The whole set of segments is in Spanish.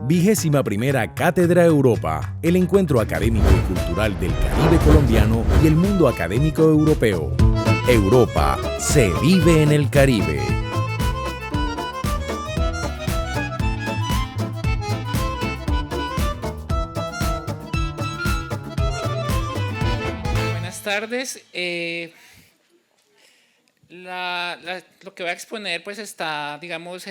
21ª Cátedra Europa, el encuentro académico y cultural del Caribe colombiano y el mundo académico europeo. Europa se vive en el Caribe. Buenas tardes. Lo que voy a exponer pues está, digamos,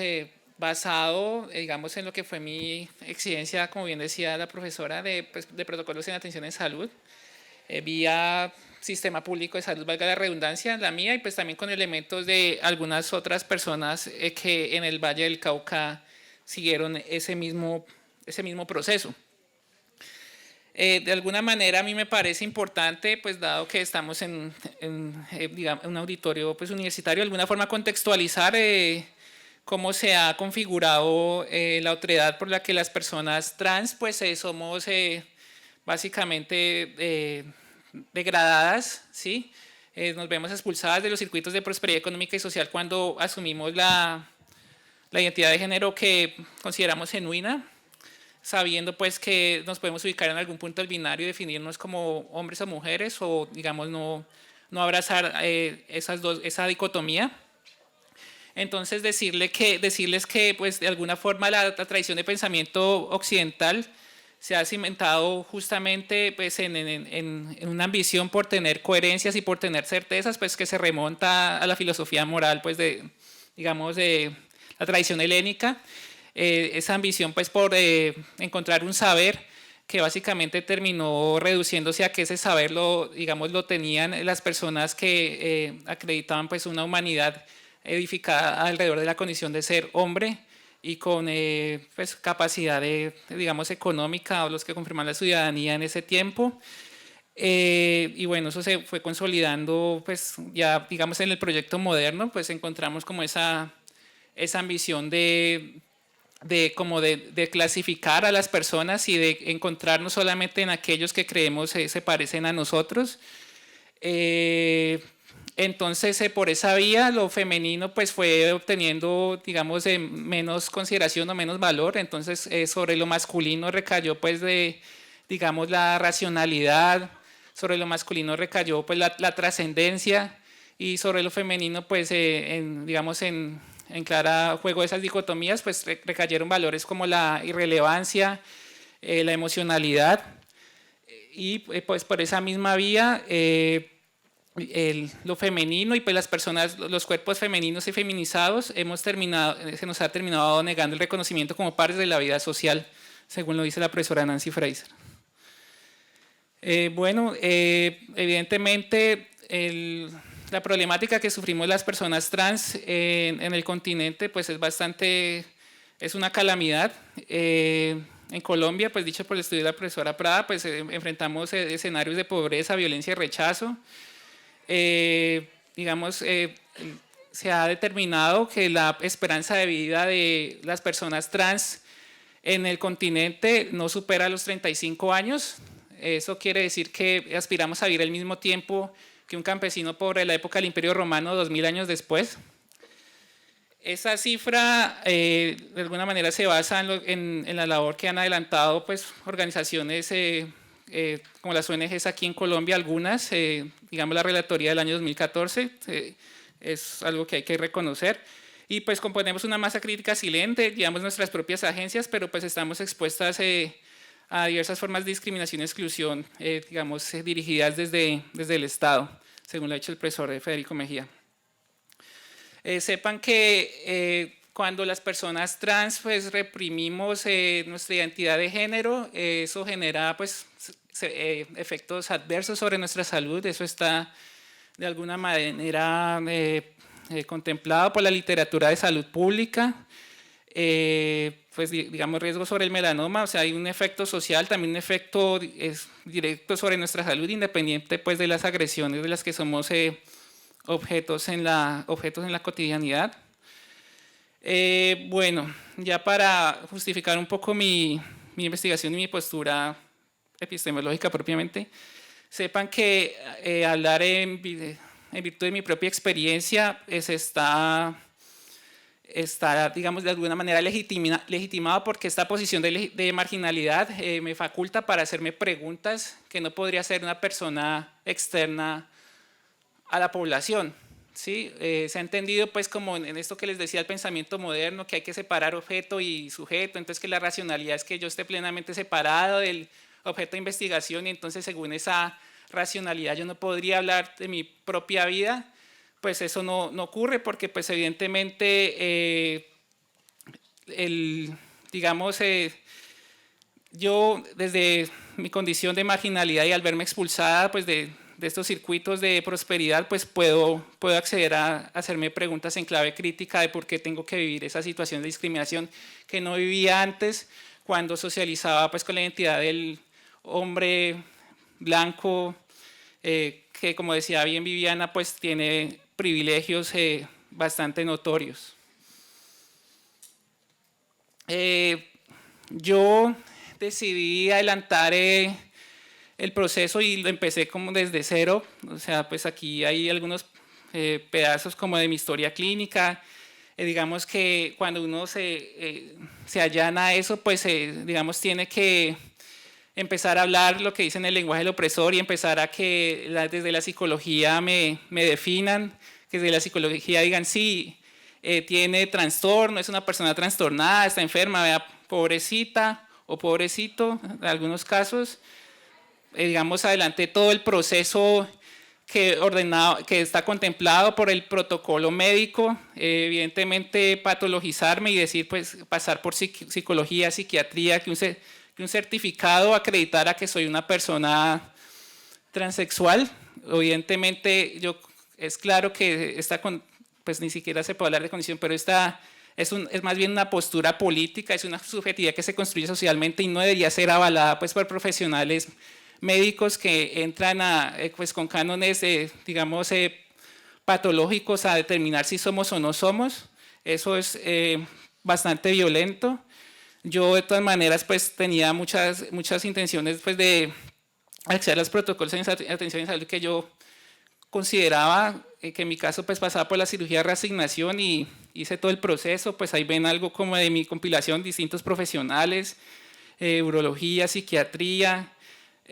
basado, digamos, en lo que fue mi experiencia, como bien decía la profesora, de protocolos en atención en salud, vía sistema público de salud, valga la redundancia, la mía, y pues también con elementos de algunas otras personas que en el Valle del Cauca siguieron ese mismo proceso. De alguna manera a mí me parece importante, pues dado que estamos digamos, un auditorio pues, universitario, de alguna forma contextualizar cómo se ha configurado la otredad por la que las personas trans pues somos básicamente degradadas, ¿sí? Nos vemos expulsadas de los circuitos de prosperidad económica y social cuando asumimos la identidad de género que consideramos genuina, sabiendo pues que nos podemos ubicar en algún punto del binario y definirnos como hombres o mujeres, o digamos no abrazar esa dicotomía. Entonces decirles que pues de alguna forma la tradición de pensamiento occidental se ha cimentado justamente pues en una ambición por tener coherencias y por tener certezas, pues que se remonta a la filosofía moral pues digamos de la tradición helénica. Esa ambición pues por encontrar un saber que básicamente terminó reduciéndose a que ese saber lo tenían las personas que acreditaban pues una humanidad edificada alrededor de la condición de ser hombre y con pues capacidad digamos económica, o los que confirman la ciudadanía en ese tiempo. Y bueno, eso se fue consolidando pues ya digamos en el proyecto moderno, pues encontramos como esa ambición de clasificar a las personas y de encontrarnos solamente en aquellos que creemos se parecen a nosotros. Entonces, por esa vía, lo femenino pues fue obteniendo, digamos, menos consideración o menos valor. Entonces, sobre lo masculino recayó pues digamos, la racionalidad, sobre lo masculino recayó pues la trascendencia, y sobre lo femenino pues digamos en clara juego de esas dicotomías, pues recayeron valores como la irrelevancia, la emocionalidad, y pues por esa misma vía lo femenino y pues las personas, los cuerpos femeninos y feminizados, se nos ha terminado negando el reconocimiento como pares de la vida social, según lo dice la profesora Nancy Fraser. Bueno, evidentemente la problemática que sufrimos las personas trans en el continente pues es una calamidad. En Colombia, pues dicho por el estudio de la profesora Prada, pues enfrentamos escenarios de pobreza, violencia y rechazo. Digamos, se ha determinado que la esperanza de vida de las personas trans en el continente no supera los 35 años. Eso quiere decir que aspiramos a vivir el mismo tiempo que un campesino pobre de la época del Imperio Romano 2000 años después. Esa cifra de alguna manera se basa en la labor que han adelantado pues, organizaciones como las ONGs aquí en Colombia, algunas, digamos la relatoría del año 2014, es algo que hay que reconocer. Y pues componemos una masa crítica silente, digamos nuestras propias agencias, pero pues estamos expuestas a diversas formas de discriminación y exclusión, digamos, dirigidas desde el Estado, según lo ha dicho el profesor Federico Mejía. Sepan que cuando las personas trans pues, reprimimos nuestra identidad de género, eso genera pues, efectos adversos sobre nuestra salud. Eso está de alguna manera contemplado por la literatura de salud pública. Pues digamos riesgo sobre el melanoma, o sea hay un efecto social, también un efecto directo sobre nuestra salud, independiente pues de las agresiones de las que somos objetos en la cotidianidad. Bueno, ya para justificar un poco mi investigación y mi postura epistemológica propiamente, sepan que hablar en virtud de mi propia experiencia se está está, digamos, de alguna manera legitimado porque esta posición de marginalidad me faculta para hacerme preguntas que no podría hacer una persona externa a la población. ¿Sí? Se ha entendido pues como en esto que les decía el pensamiento moderno, que hay que separar objeto y sujeto, entonces que la racionalidad es que yo esté plenamente separado del objeto de investigación y entonces según esa racionalidad yo no podría hablar de mi propia vida. Pues eso no ocurre porque pues evidentemente digamos, yo desde mi condición de marginalidad y al verme expulsada pues de estos circuitos de prosperidad, pues puedo acceder a hacerme preguntas en clave crítica de por qué tengo que vivir esa situación de discriminación que no vivía antes cuando socializaba pues con la identidad del hombre blanco, que como decía bien Viviana, pues tiene privilegios bastante notorios. Yo decidí adelantar el proceso y lo empecé como desde cero, o sea, pues aquí hay algunos pedazos como de mi historia clínica, digamos que cuando uno se allana a eso, pues digamos tiene que empezar a hablar lo que dicen el lenguaje del opresor y empezar a que desde la psicología me definan, que desde la psicología digan sí, tiene trastorno, es una persona trastornada, está enferma, vea, pobrecita o pobrecito, en algunos casos. Digamos, adelante todo el proceso que está contemplado por el protocolo médico, evidentemente patologizarme y decir, pues pasar por psicología, psiquiatría, que un certificado acreditara que soy una persona transexual. Evidentemente, es claro que pues ni siquiera se puede hablar de condición, pero esta es más bien una postura política, es una subjetividad que se construye socialmente y no debería ser avalada pues, por profesionales médicos que entran pues, con cánones, digamos, patológicos a determinar si somos o no somos. Eso es bastante violento. Yo de todas maneras pues tenía muchas intenciones pues de acceder a los protocolos de atención en salud que yo consideraba que en mi caso pues pasaba por la cirugía de reasignación y hice todo el proceso, pues ahí ven algo como de mi compilación, distintos profesionales, urología, psiquiatría.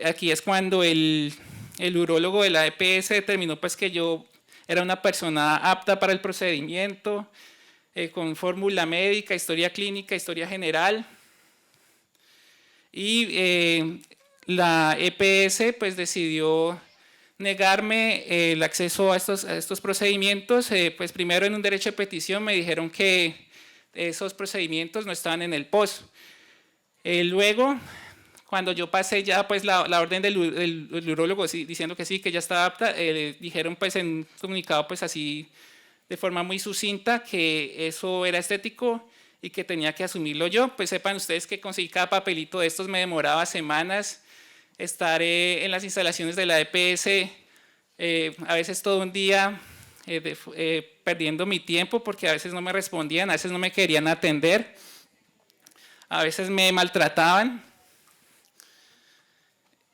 Aquí es cuando el urólogo de la EPS determinó pues que yo era una persona apta para el procedimiento, con fórmula médica, historia clínica, historia general. Y la EPS pues decidió negarme el acceso a estos procedimientos. Pues primero en un derecho de petición me dijeron que esos procedimientos no estaban en el POS. Luego, cuando yo pasé ya pues la orden del urólogo diciendo que sí, que ya estaba apta, dijeron pues en un comunicado pues así de forma muy sucinta que eso era estético y que tenía que asumirlo yo. Pues sepan ustedes que conseguir cada papelito de estos me demoraba semanas. Estar en las instalaciones de la EPS, a veces todo un día perdiendo mi tiempo porque a veces no me respondían, a veces no me querían atender, a veces me maltrataban.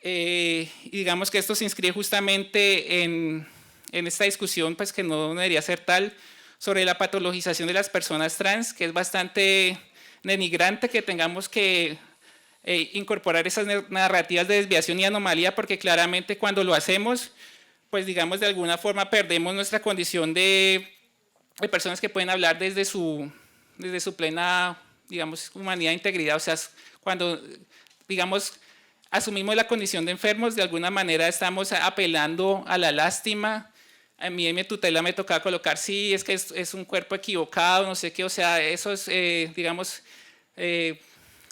Y digamos que esto se inscribe justamente en esta discusión pues, que no debería ser tal, sobre la patologización de las personas trans, que es bastante denigrante que tengamos que incorporar esas narrativas de desviación y anomalía, porque claramente cuando lo hacemos, pues digamos de alguna forma perdemos nuestra condición de personas que pueden hablar desde su plena, digamos, humanidad e integridad. O sea, cuando, digamos, asumimos la condición de enfermos, de alguna manera estamos apelando a la lástima. A mí en mi tutela me tocaba colocar, sí, es que es un cuerpo equivocado, no sé qué, o sea, eso es, digamos,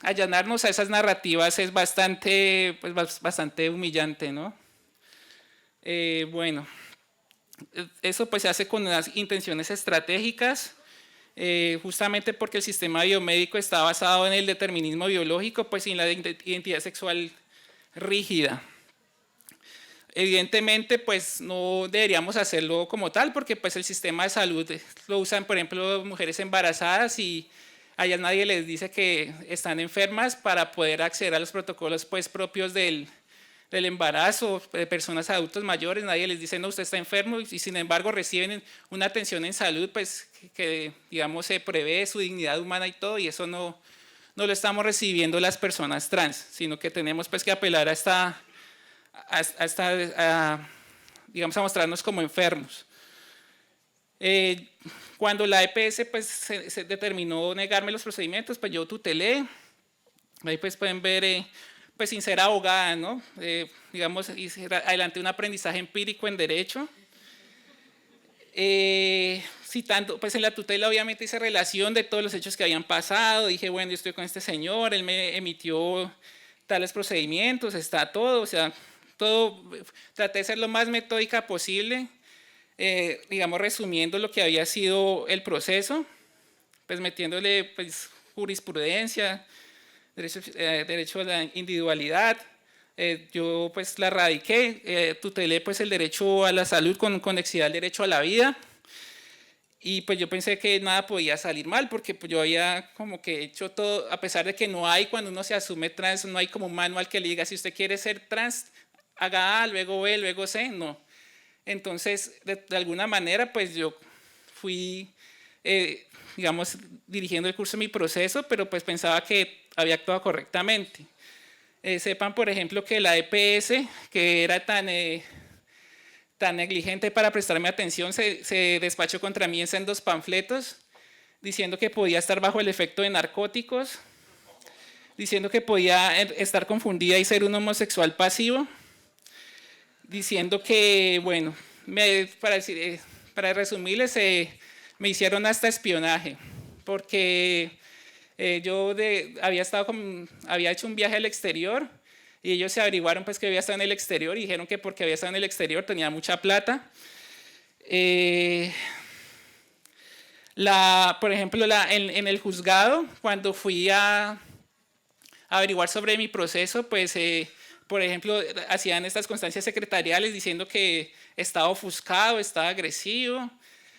allanarnos a esas narrativas es bastante, pues, bastante humillante, ¿no? Bueno, eso pues se hace con unas intenciones estratégicas, justamente porque el sistema biomédico está basado en el determinismo biológico, pues sin la identidad sexual rígida. Evidentemente, pues no deberíamos hacerlo como tal, porque pues el sistema de salud lo usan, por ejemplo, mujeres embarazadas y a ellas nadie les dice que están enfermas para poder acceder a los protocolos pues, propios del del embarazo de personas adultos mayores, nadie les dice, no, usted está enfermo, y sin embargo reciben una atención en salud, pues que digamos se prevé su dignidad humana y todo, y eso no lo estamos recibiendo las personas trans, sino que tenemos pues que apelar digamos, a mostrarnos como enfermos. Cuando la EPS pues, se determinó negarme los procedimientos, pues yo tutelé. Ahí pues pueden ver, pues sin ser abogada, ¿no? Digamos, adelanté un aprendizaje empírico en derecho. Citando, pues en la tutela obviamente hice relación de todos los hechos que habían pasado. Dije, bueno, yo estoy con este señor, él me emitió tales procedimientos, está todo, o sea, todo. Traté de ser lo más metódica posible. Digamos, resumiendo lo que había sido el proceso, pues metiéndole pues, jurisprudencia, derecho a la individualidad. Yo pues la radiqué, tutelé pues el derecho a la salud con conexidad al derecho a la vida, y pues yo pensé que nada podía salir mal, porque pues yo había como que hecho todo, a pesar de que no hay, cuando uno se asume trans, no hay como un manual que le diga, si usted quiere ser trans, haga A, luego B, luego C, no. Entonces, de alguna manera, pues yo fui, digamos, dirigiendo el curso de mi proceso, pero pues pensaba que había actuado correctamente. Sepan, por ejemplo, que la EPS, que era tan negligente para prestarme atención, se despachó contra mí en sendos panfletos, diciendo que podía estar bajo el efecto de narcóticos, diciendo que podía estar confundida y ser un homosexual pasivo, diciendo que, bueno, para resumirles, me hicieron hasta espionaje, porque yo había hecho un viaje al exterior, y ellos se averiguaron pues que había estado en el exterior, y dijeron que porque había estado en el exterior tenía mucha plata. Por ejemplo, en el juzgado, cuando fui a averiguar sobre mi proceso, pues por ejemplo, hacían estas constancias secretariales diciendo que estaba ofuscado, estaba agresivo.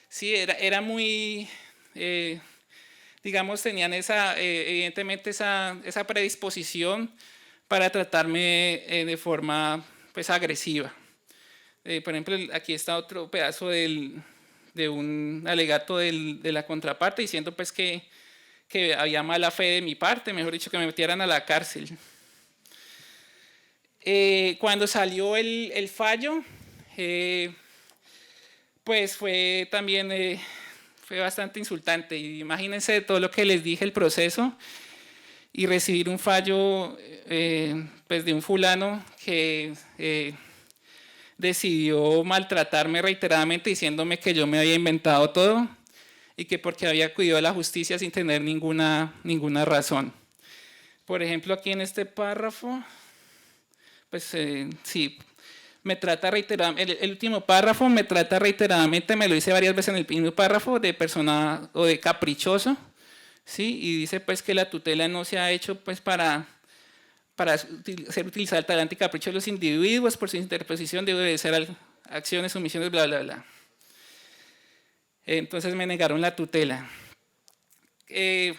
Sí, era muy, digamos, tenían evidentemente esa predisposición para tratarme de forma pues, agresiva. Por ejemplo, aquí está otro pedazo de un alegato de la contraparte diciendo pues, que había mala fe de mi parte, mejor dicho, que me metieran a la cárcel. Cuando salió el fallo, pues fue también fue bastante insultante. Imagínense todo lo que les dije el proceso y recibir un fallo pues de un fulano que decidió maltratarme reiteradamente diciéndome que yo me había inventado todo y que porque había acudido a la justicia sin tener ninguna razón. Por ejemplo, aquí en este párrafo, pues sí, me trata reiteradamente, el último párrafo me trata reiteradamente, me lo dice varias veces en el primer párrafo, de persona o de caprichoso, ¿sí? Y dice pues que la tutela no se ha hecho pues para hacer utilizar el talante y capricho de los individuos, por su interposición debe obedecer acciones, omisiones, bla, bla, bla. Entonces me negaron la tutela. ¿Qué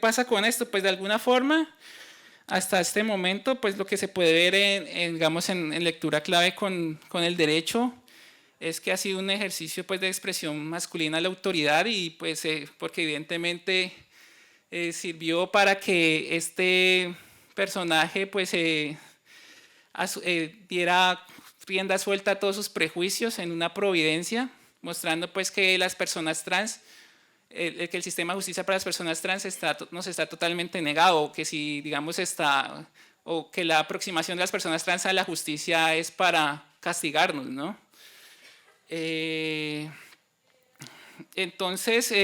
pasa con esto? Pues de alguna forma, hasta este momento, pues lo que se puede ver digamos, en lectura clave con el derecho es que ha sido un ejercicio pues, de expresión masculina a la autoridad, y pues porque evidentemente sirvió para que este personaje pues diera rienda suelta a todos sus prejuicios en una providencia, mostrando pues que las personas trans, que el sistema de justicia para las personas trans nos está totalmente negado, o que si digamos o que la aproximación de las personas trans a la justicia es para castigarnos, ¿no? Entonces,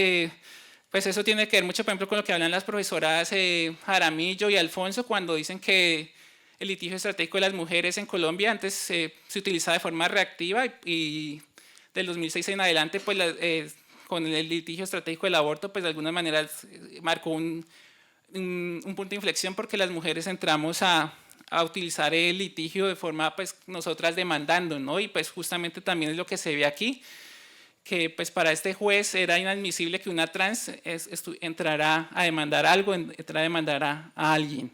pues eso tiene que ver mucho, por ejemplo, con lo que hablan las profesoras Jaramillo y Alfonso cuando dicen que el litigio estratégico de las mujeres en Colombia antes se utilizaba de forma reactiva, y del 2006 en adelante, pues con el litigio estratégico del aborto, pues de alguna manera marcó un punto de inflexión, porque las mujeres entramos a utilizar el litigio de forma, pues nosotras demandando, ¿no? Y pues justamente también es lo que se ve aquí, que pues para este juez era inadmisible que una trans entrara a demandar algo, entrara a demandar a alguien.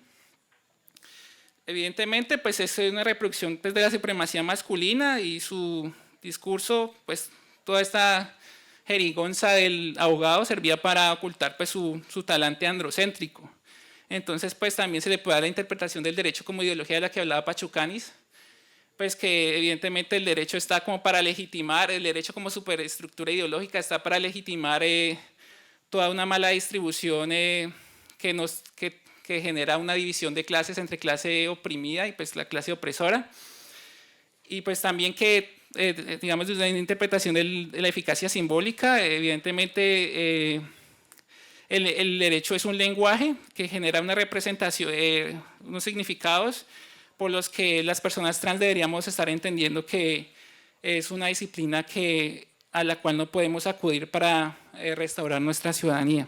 evidentemente, pues es una reproducción pues, de la supremacía masculina y su discurso, pues toda esta jerigonza del abogado servía para ocultar pues, su talante androcéntrico. Entonces, pues también se le puede dar la interpretación del derecho como ideología de la que hablaba Pachucanis, pues que evidentemente el derecho está como para legitimar, el derecho como superestructura ideológica está para legitimar toda una mala distribución que genera una división de clases entre clase oprimida y pues la clase opresora. Y pues también que, digamos, desde una interpretación de la eficacia simbólica, evidentemente el derecho es un lenguaje que genera una representación, unos significados por los que las personas trans deberíamos estar entendiendo que es una disciplina a la cual no podemos acudir para restaurar nuestra ciudadanía.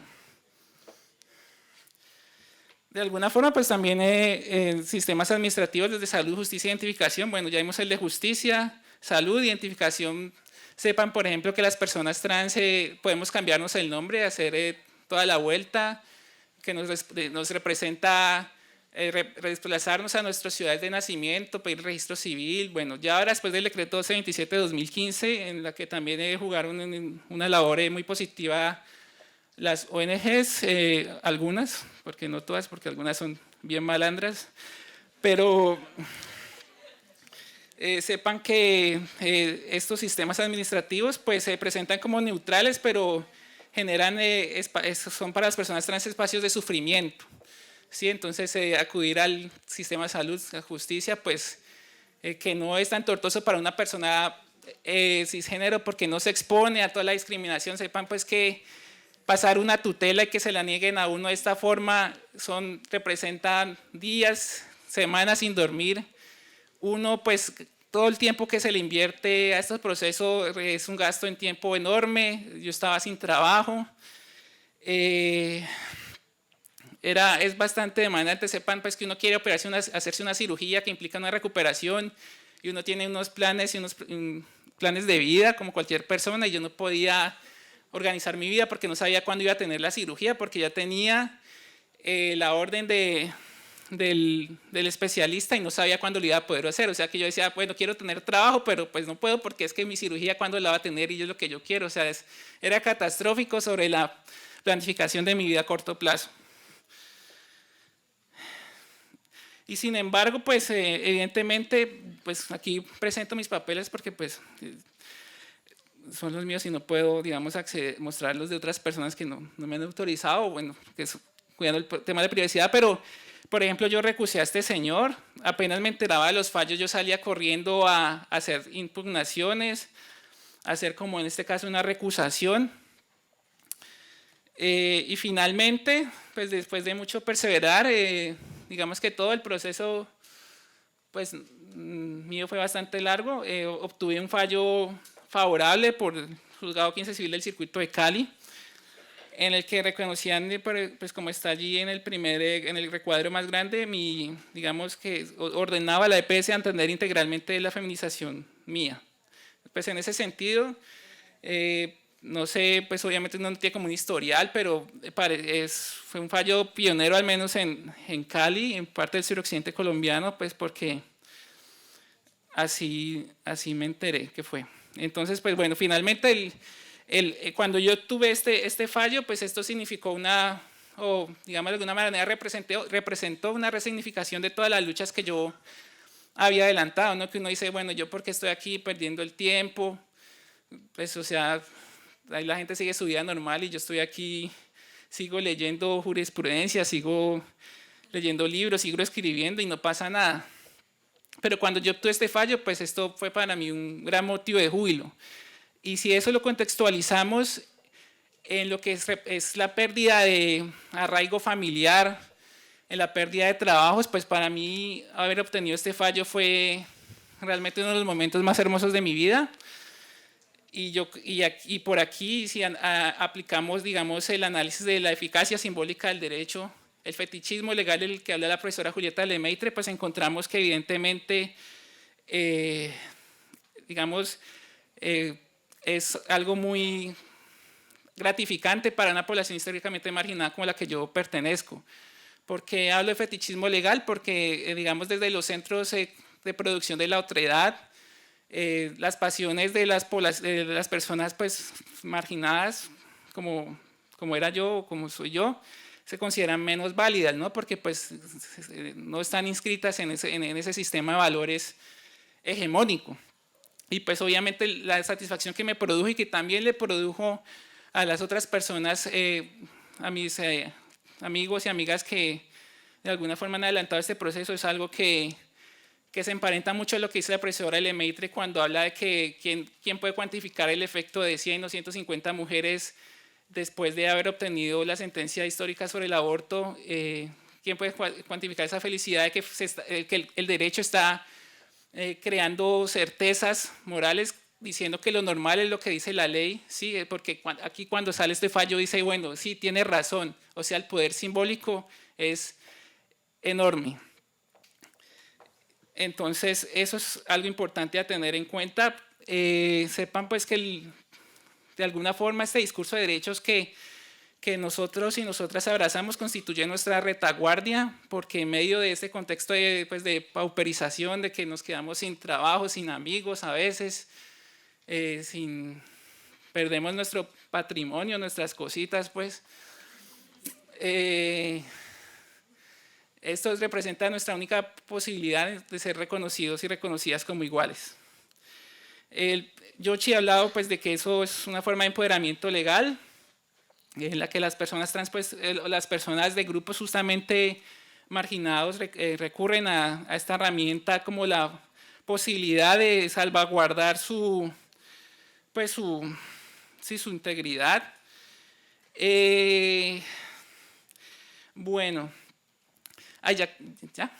De alguna forma, pues también sistemas administrativos desde salud, justicia e identificación. Bueno, ya vimos el de justicia, salud, identificación. Sepan, por ejemplo, que las personas trans podemos cambiarnos el nombre, hacer toda la vuelta, que nos representa desplazarnos a nuestras ciudades de nacimiento, pedir registro civil. Bueno, ya ahora después del decreto 1227 de 2015, en la que también jugaron una labor muy positiva las ONGs, algunas, porque no todas, porque algunas son bien malandras, pero sepan que estos sistemas administrativos pues, se presentan como neutrales, pero generan, son para las personas trans espacios de sufrimiento. ¿Sí? Entonces, acudir al sistema de salud, a justicia, pues que no es tan tortuoso para una persona cisgénero porque no se expone a toda la discriminación. Sepan pues que pasar una tutela y que se la nieguen a uno de esta forma representan días, semanas sin dormir. Uno, pues, todo el tiempo que se le invierte a estos procesos es un gasto en tiempo enorme. Yo estaba sin trabajo. Es bastante demandante. Sepan pues, que uno quiere hacerse una cirugía que implica una recuperación y uno tiene unos planes y unos planes de vida como cualquier persona y yo no podía organizar mi vida porque no sabía cuándo iba a tener la cirugía, porque ya tenía la orden del especialista y no sabía cuándo lo iba a poder hacer. O sea que yo decía, bueno, quiero tener trabajo, pero pues no puedo porque es que mi cirugía cuándo la va a tener y es lo que yo quiero. O sea, era catastrófico sobre la planificación de mi vida a corto plazo. Y sin embargo, pues evidentemente, pues aquí presento mis papeles porque pues son los míos y no puedo, digamos, mostrarlos de otras personas que no me han autorizado, bueno, que es cuidando el tema de privacidad, pero, por ejemplo, yo recusé a este señor, apenas me enteraba de los fallos, yo salía corriendo a hacer impugnaciones, a hacer como en este caso una recusación, y finalmente, pues después de mucho perseverar, digamos que todo el proceso, pues mío fue bastante largo, obtuve un fallo favorable por el Juzgado 15 Civil del Circuito de Cali, en el que reconocían, pues como está allí en el recuadro más grande, digamos que ordenaba a la EPS a entender integralmente la feminización mía. Pues en ese sentido, no sé, pues obviamente no tiene como un historial, pero fue un fallo pionero al menos en Cali, en parte del suroccidente colombiano, pues porque así me enteré que fue. Entonces, pues bueno, finalmente cuando yo tuve este fallo, pues esto significó digamos de alguna manera representó una resignificación de todas las luchas que yo había adelantado, ¿no? Que uno dice, bueno, yo porque estoy aquí perdiendo el tiempo, pues o sea, ahí la gente sigue su vida normal y yo estoy aquí, sigo leyendo jurisprudencia, sigo leyendo libros, sigo escribiendo y no pasa nada. Pero cuando yo obtuve este fallo, pues esto fue para mí un gran motivo de júbilo. Y si eso lo contextualizamos en lo que es la pérdida de arraigo familiar, en la pérdida de trabajos, pues para mí haber obtenido este fallo fue realmente uno de los momentos más hermosos de mi vida. Y por aquí, si aplicamos, digamos, el análisis de la eficacia simbólica del derecho, el fetichismo legal del que habla la profesora Julieta Lemaitre, pues encontramos que evidentemente, digamos, es algo muy gratificante para una población históricamente marginada como la que yo pertenezco. ¿Por qué hablo de fetichismo legal? Porque, digamos, desde los centros de producción de la otredad, las pasiones de las personas pues, marginadas, como era yo o como soy yo, se consideran menos válidas, ¿no? Porque pues, no están inscritas en ese sistema de valores hegemónico. Y pues obviamente la satisfacción que me produjo y que también le produjo a las otras personas, a mis amigos y amigas que de alguna forma han adelantado este proceso, es algo que se emparenta mucho a lo que dice la profesora Lemaitre cuando habla de que quién puede cuantificar el efecto de 100 o 150 mujeres después de haber obtenido la sentencia histórica sobre el aborto. ¿Quién puede cuantificar esa felicidad de que el derecho está creando certezas morales, diciendo que lo normal es lo que dice la ley? Sí, porque aquí cuando sale este fallo dice, bueno, sí, tiene razón. O sea, el poder simbólico es enorme. Entonces, eso es algo importante a tener en cuenta. Sepan pues que de alguna forma este discurso de derechos que nosotros y nosotras abrazamos constituye nuestra retaguardia, porque en medio de este contexto de pauperización, de que nos quedamos sin trabajo, sin amigos a veces, perdemos nuestro patrimonio, nuestras cositas, pues, esto representa nuestra única posibilidad de ser reconocidos y reconocidas como iguales. Yoshi ha hablado pues, de que eso es una forma de empoderamiento legal, en la que las personas trans, pues, las personas de grupos justamente marginados recurren a esta herramienta como la posibilidad de salvaguardar su integridad. Bueno. Ya.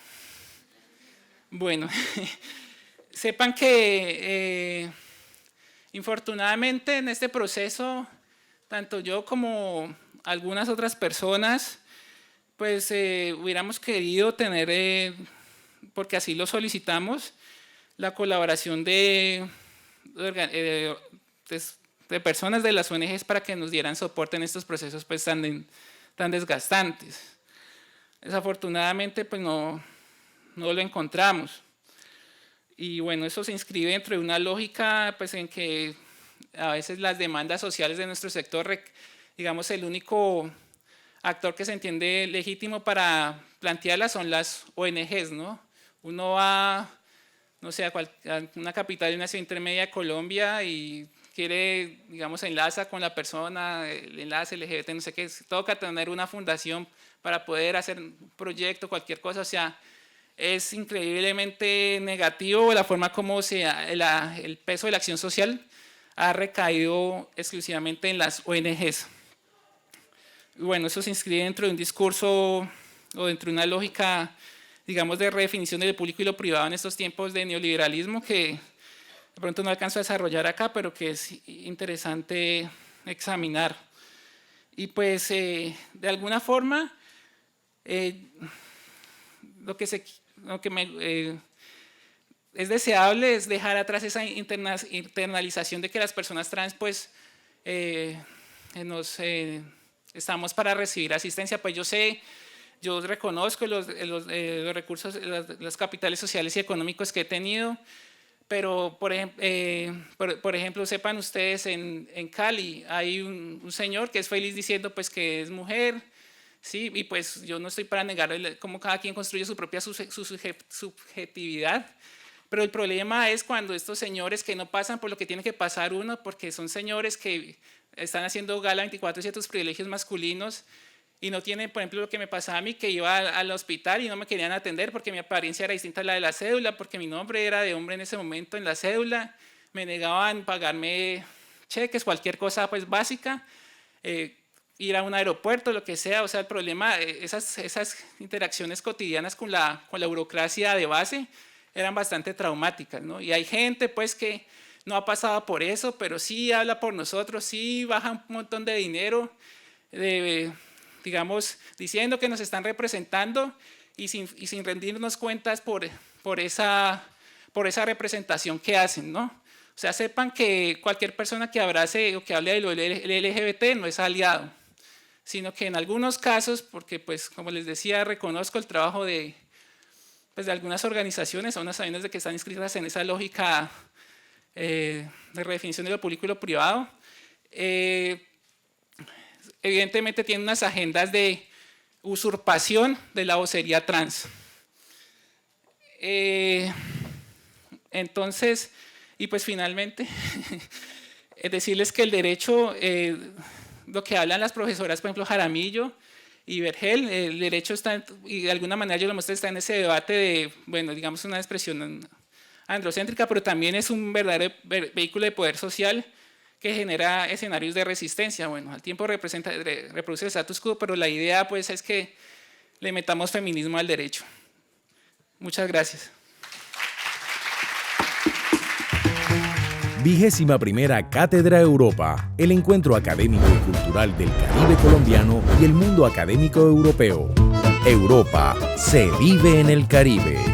Bueno, sepan que infortunadamente en este proceso, tanto yo como algunas otras personas, pues hubiéramos querido tener, porque así lo solicitamos, la colaboración de personas de las ONGs para que nos dieran soporte en estos procesos pues, tan desgastantes. Desafortunadamente, pues no lo encontramos. Y bueno, eso se inscribe dentro de una lógica pues, en que a veces las demandas sociales de nuestro sector, digamos, el único actor que se entiende legítimo para plantearlas son las ONGs, ¿no? Uno va, no sé, a una capital de una ciudad intermedia de Colombia y quiere, digamos, enlaza con la persona, el enlace LGBT, no sé qué, toca tener una fundación para poder hacer un proyecto, cualquier cosa. O sea, es increíblemente negativo la forma como el peso de la acción social ha recaído exclusivamente en las ONGs. Bueno, eso se inscribe dentro de un discurso o dentro de una lógica, digamos, de redefinición de lo público y lo privado en estos tiempos de neoliberalismo que de pronto no alcanzo a desarrollar acá, pero que es interesante examinar. Y pues, de alguna forma, lo que es deseable es dejar atrás esa internalización de que las personas trans pues estamos para recibir asistencia. Pues yo reconozco los recursos, los capitales sociales y económicos que he tenido, pero por ejemplo sepan ustedes, en Cali hay un señor que es feliz diciendo pues que es mujer. Sí, y pues yo no estoy para negar cómo cada quien construye su propia subjetividad, pero el problema es cuando estos señores que no pasan por lo que tiene que pasar uno, porque son señores que están haciendo gala 24 ciertos privilegios masculinos y no tienen, por ejemplo, lo que me pasaba a mí, que iba al hospital y no me querían atender porque mi apariencia era distinta a la de la cédula, porque mi nombre era de hombre en ese momento en la cédula, me negaban pagarme cheques, cualquier cosa pues básica, ir a un aeropuerto, lo que sea. O sea, el problema, esas interacciones cotidianas con la burocracia de base eran bastante traumáticas, ¿no? Y hay gente pues que no ha pasado por eso, pero sí habla por nosotros, sí baja un montón de dinero, digamos, diciendo que nos están representando y sin rendirnos cuentas por esa representación que hacen, ¿no? O sea, sepan que cualquier persona que abrace o que hable de lo LGBT no es aliado. sino que en algunos casos, porque pues como les decía, reconozco el trabajo de algunas organizaciones, aún sabiendo de que están inscritas en esa lógica de redefinición de lo público y lo privado, evidentemente tienen unas agendas de usurpación de la vocería trans. Entonces, y pues finalmente, decirles que el derecho, lo que hablan las profesoras, por ejemplo, Jaramillo y Vergel, el derecho está, y de alguna manera yo lo muestro, está en ese debate de, bueno, digamos una expresión androcéntrica, pero también es un verdadero vehículo de poder social que genera escenarios de resistencia. Bueno, al tiempo reproduce el status quo, pero la idea pues es que le metamos feminismo al derecho. Muchas gracias. 21ª Cátedra Europa, el encuentro académico y cultural del Caribe colombiano y el mundo académico europeo. Europa se vive en el Caribe.